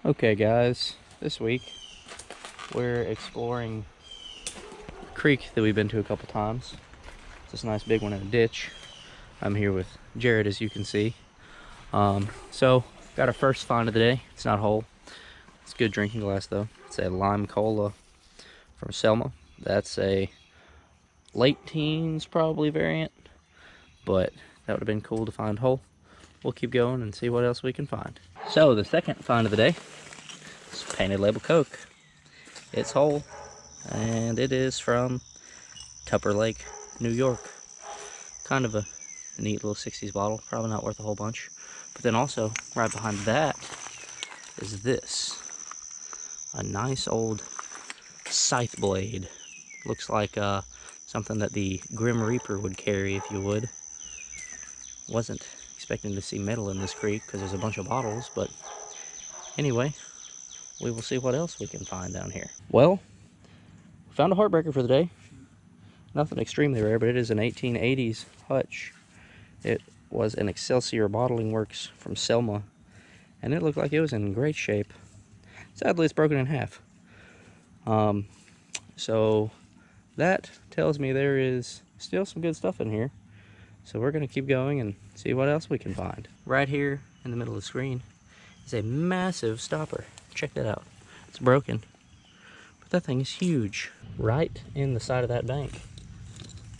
Okay guys, this week we're exploring a creek that we've been to a couple times. It's this nice big one in a ditch. I'm here with Jared, as you can see. So got our first find of the day. It's not whole. It's good drinking glass though. It's a lime cola from Selma. That's a late teens probably variant, but that would have been cool to find whole. We'll keep going and see what else we can find. So the second find of the day, Painted Label Coke. It's whole, and it is from Tupper Lake, New York. Kind of a neat little 60s bottle, probably not worth a whole bunch. But then also, right behind that is this. A nice old scythe blade. Looks like something that the Grim Reaper would carry, if you would. Wasn't expecting to see metal in this creek because there's a bunch of bottles, but anyway, we will see what else we can find down here. Well, found a heartbreaker for the day. Nothing extremely rare, but it is an 1880s hutch. It was an Excelsior Bottling Works from Selma, and it looked like it was in great shape. Sadly, it's broken in half. So that tells me there is still some good stuff in here. So we're going to keep going and see what else we can find. Right here in the middle of the screen is a massive stopper. Check that out. It's broken, but that thing is huge. Right in the side of that bank.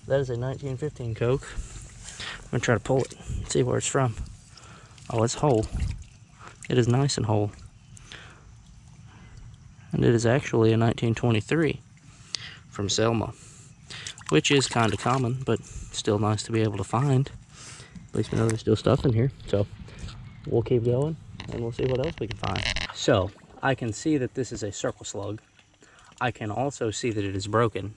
That is a 1915 Coke. I'm going to try to pull it and see where it's from. Oh, it's whole. It is nice and whole. And it is actually a 1923 from Selma, which is kind of common, but still nice to be able to find. At least we know there's still stuff in here. So we'll keep going and we'll see what else we can find. So I can see that this is a circle slug. I can also see that it is broken,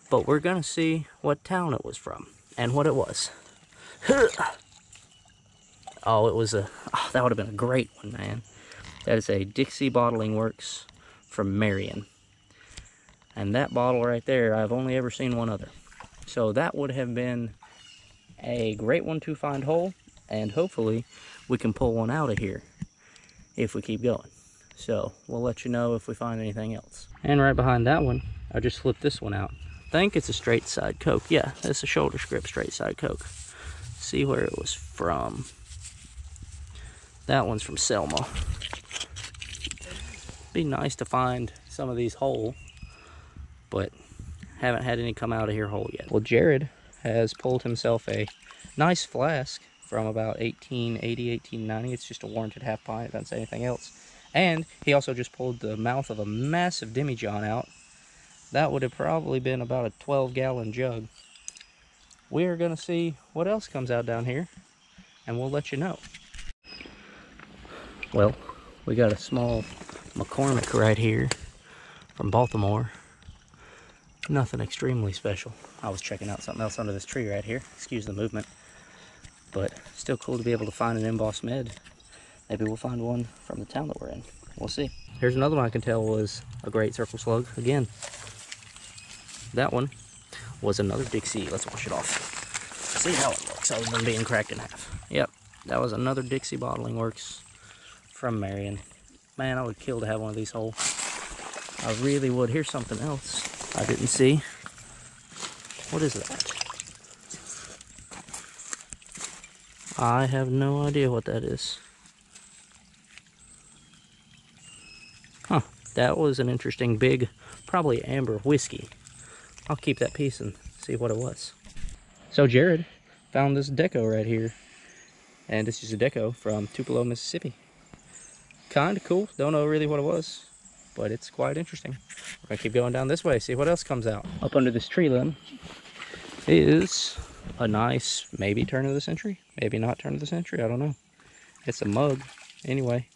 but we're gonna see what town it was from and what it was. Oh, it was that would have been a great one, man. That is a Dixie Bottling Works from Marion. And that bottle right there, I've only ever seen one other. So that would have been a great one to find whole, and hopefully we can pull one out of here if we keep going. So we'll let you know if we find anything else. And right behind that one, I just flipped this one out. I think it's a straight side Coke. Yeah, it's a shoulder grip straight side Coke. See where it was from. That one's from Selma. Be nice to find some of these whole, but haven't had any come out of here whole yet. Well, Jared has pulled himself a nice flask from about 1880, 1890. It's just a warranted half pint. It doesn't say anything else. And he also just pulled the mouth of a massive demijohn out. That would have probably been about a 12-gallon jug. We are going to see what else comes out down here, and we'll let you know. Well, we got a small McCormick right here from Baltimore. Nothing extremely special. I was checking out something else under this tree right here. Excuse the movement. But still cool to be able to find an embossed med. Maybe we'll find one from the town that we're in. We'll see. Here's another one I can tell was a great circle slug. Again, that one was another Dixie. Let's wash it off. See how it looks other than being cracked in half. Yep, that was another Dixie Bottling Works from Marion. Man, I would kill to have one of these whole. I really would. Here's something else I didn't see. What is that? I have no idea what that is. Huh, that was an interesting big, probably amber whiskey. I'll keep that piece and see what it was. So Jared found this deco right here. And this is a deco from Tupelo, Mississippi. Kind of cool. Don't know really what it was, but it's quite interesting. We're gonna keep going down this way, see what else comes out. Up under this tree limb is a nice, maybe turn of the century, maybe not turn of the century, I don't know. It's a mug, anyway.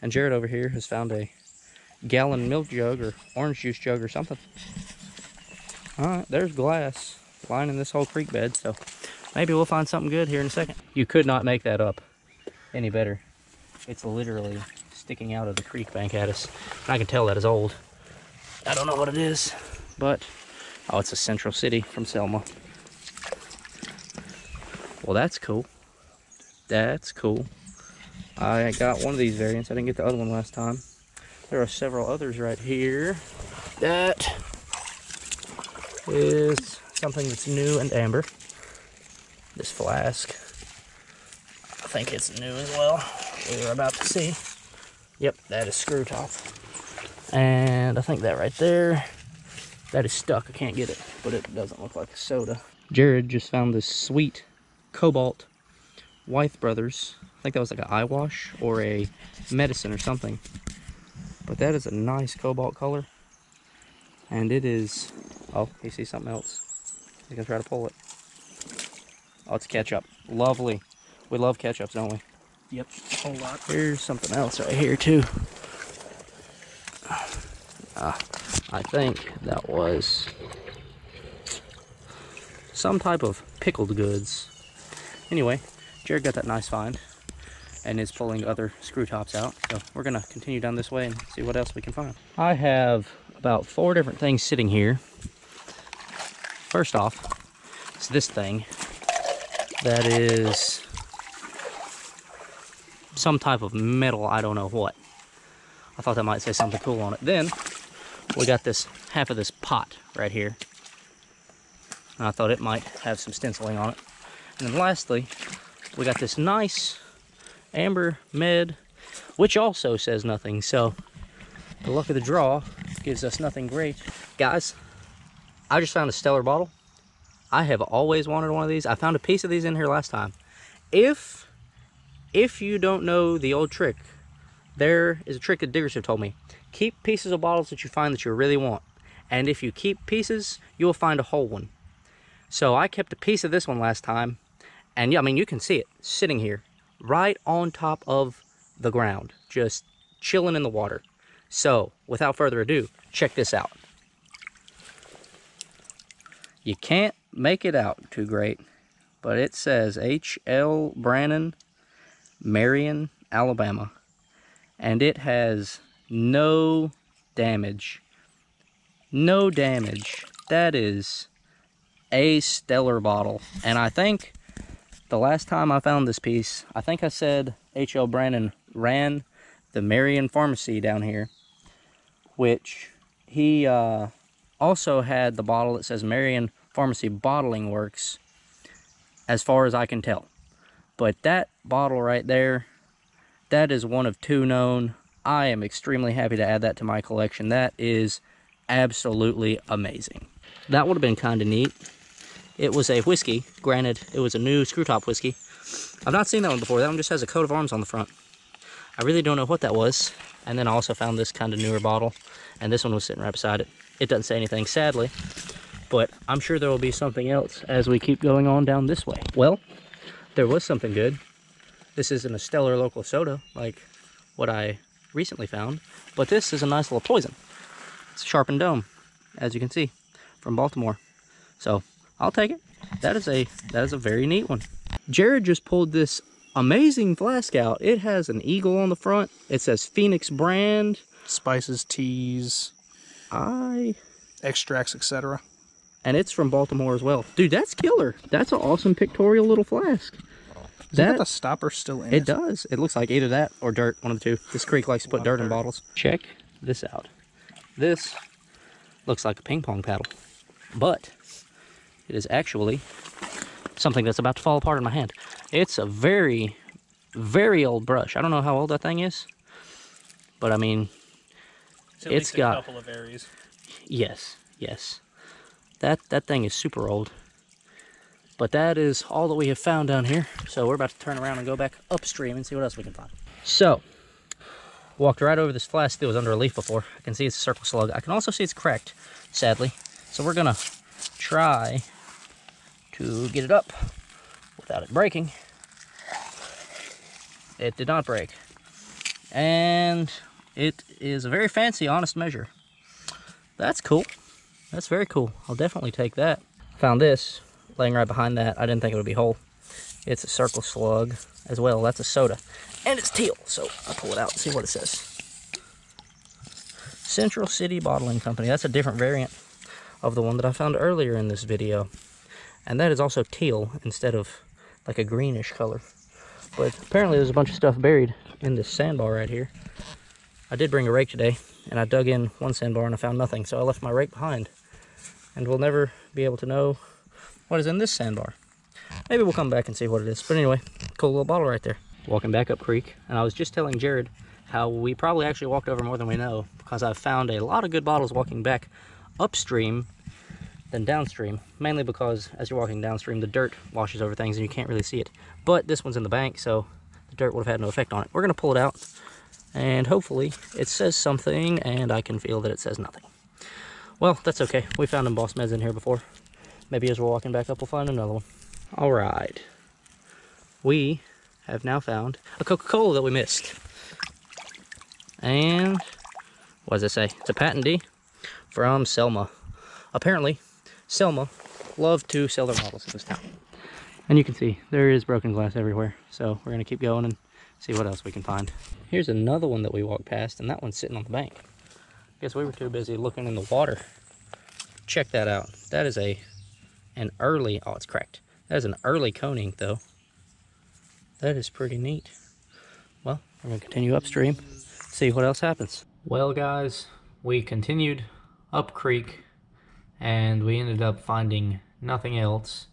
And Jared over here has found a gallon milk jug or orange juice jug or something. All right, there's glass lining this whole creek bed, so maybe we'll find something good here in a second. You could not make that up any better. It's literally sticking out of the creek bank at us. And I can tell that is old. I don't know what it is, but oh, it's a Central City from Selma. Well, that's cool. That's cool. I got one of these variants. I didn't get the other one last time. There are several others right here. That is something that's new and amber. This flask, I think it's new as well. We're about to see. Yep, that is screw top. And I think that right there, that is stuck. I can't get it, but it doesn't look like a soda. Jared just found this sweet Cobalt Wythe Brothers. I think that was like an eye wash or a medicine or something. But that is a nice cobalt color. And it is, oh, you see something else. You can try to pull it. Oh, it's ketchup. Lovely. We love ketchup, don't we? Yep, a whole lot. Here's something else right here too. I think that was some type of pickled goods. Anyway, Jared got that nice find and is pulling other screw tops out. So we're gonna continue down this way and see what else we can find. I have about 4 different things sitting here. First off, it's this thing that is some type of metal, I don't know what. I thought that might say something cool on it. Then we got this half of this pot right here. And I thought it might have some stenciling on it. And then lastly, we got this nice amber med, which also says nothing. So the luck of the draw gives us nothing great. Guys, I just found a stellar bottle. I have always wanted one of these. I found a piece of these in here last time. If you don't know the old trick, there is a trick that diggers have told me. Keep pieces of bottles that you find that you really want. And if you keep pieces, you will find a whole one. So I kept a piece of this one last time. And yeah, I mean, you can see it sitting here right on top of the ground, just chilling in the water. So without further ado, check this out. You can't make it out too great, but it says H.L. Brannan, Marion, Alabama. And it has no damage. No damage. That is a stellar bottle. And I think the last time I found this piece, I think I said H.L. Brannan ran the Marion Pharmacy down here, which he also had the bottle that says Marion Pharmacy Bottling Works, as far as I can tell. But that bottle right there, that is one of 2 known. I am extremely happy to add that to my collection. That is absolutely amazing. That would have been kind of neat. It was a whiskey. Granted, it was a new screw top whiskey. I've not seen that one before. That one just has a coat of arms on the front. I really don't know what that was. And then I also found this kind of newer bottle, and this one was sitting right beside it. It doesn't say anything, sadly, but I'm sure there will be something else as we keep going on down this way. Well, there was something good. This isn't a stellar local soda like what I recently found, but this is a nice little poison. It's a Sharpened Dome, as you can see, from Baltimore. So I'll take it. That is a very neat one. Jared just pulled this amazing flask out. It has an eagle on the front. It says Phoenix brand. Spices, teas, extracts, etc. And it's from Baltimore as well. Dude, that's killer. That's an awesome pictorial little flask. Does that got the stopper still in it? It does. It looks like either that or dirt, one of the two. This creek likes to put dirt in bottles. Check this out. This looks like a ping pong paddle, but it is actually something that's about to fall apart in my hand. It's a very, very old brush. I don't know how old that thing is, but I mean, it's got a couple of Aries. Yes, yes. That thing is super old. But that is all that we have found down here. So we're about to turn around and go back upstream and see what else we can find. So, walked right over this flask that was under a leaf before. I can see it's a circle slug. I can also see it's cracked, sadly. So we're gonna try to get it up without it breaking. It did not break. And it is a very fancy, honest measure. That's cool. That's very cool. I'll definitely take that. Found this laying right behind that. I didn't think it would be whole. It's a circle slug as well. That's a soda. And it's teal. So I'll pull it out and see what it says. Central City Bottling Company. That's a different variant of the one that I found earlier in this video. And that is also teal instead of like a greenish color. but apparently there's a bunch of stuff buried in this sandbar right here. I did bring a rake today, and I dug in one sandbar and I found nothing, so I left my rake behind. And we'll never be able to know what is in this sandbar. Maybe we'll come back and see what it is. But anyway, cool little bottle right there. Walking back up creek, and I was just telling Jared how we probably actually walked over more than we know, because I've found a lot of good bottles walking back upstream than downstream, mainly because as you're walking downstream, the dirt washes over things and you can't really see it. But this one's in the bank, so the dirt would have had no effect on it. We're gonna pull it out, and hopefully it says something, and I can feel that it says nothing. Well, that's okay. We found them Boss Meds in here before. Maybe as we're walking back up, we'll find another one. All right. We have now found a Coca-Cola that we missed. And what does it say? It's a patent D from Selma. Apparently, Selma love to sell their bottles in this town. And you can see there is broken glass everywhere. So we're gonna keep going and see what else we can find. Here's another one that we walked past, and that one's sitting on the bank. Guess we were too busy looking in the water. Check that out. That is an early, oh, it's cracked. That is an early coning though. That is pretty neat. Well, we're gonna continue upstream, see what else happens. Well guys, we continued up creek and we ended up finding nothing else.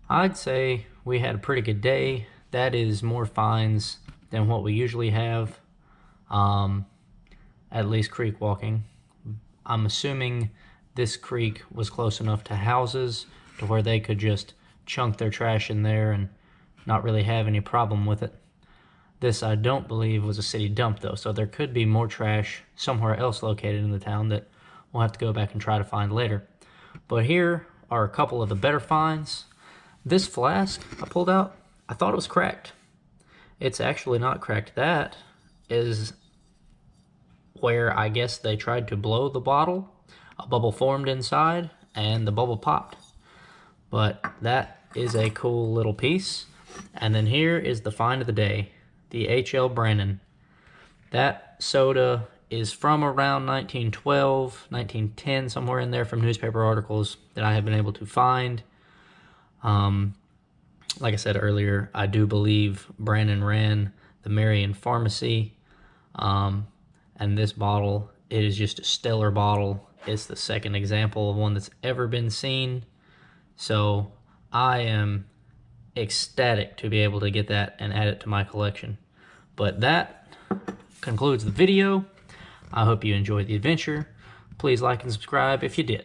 I'd say we had a pretty good day. That is more finds than what we usually have, at least creek walking. I'm assuming this creek was close enough to houses to where they could just chunk their trash in there and not really have any problem with it. This I don't believe was a city dump though, so there could be more trash somewhere else located in the town that we'll have to go back and try to find later. But here are a couple of the better finds. This flask I pulled out, I thought it was cracked. It's actually not cracked. That is where I guess they tried to blow the bottle. A bubble formed inside and the bubble popped. But that is a cool little piece. And then here is the find of the day, the H.L. Brannan. That soda is from around 1912, 1910, somewhere in there from newspaper articles that I have been able to find. Like I said earlier, I do believe Brannan ran the Marion Pharmacy. And this bottle, it is just a stellar bottle. It's the second example of one that's ever been seen. So I am ecstatic to be able to get that and add it to my collection. But that concludes the video. I hope you enjoyed the adventure. Please like and subscribe if you did.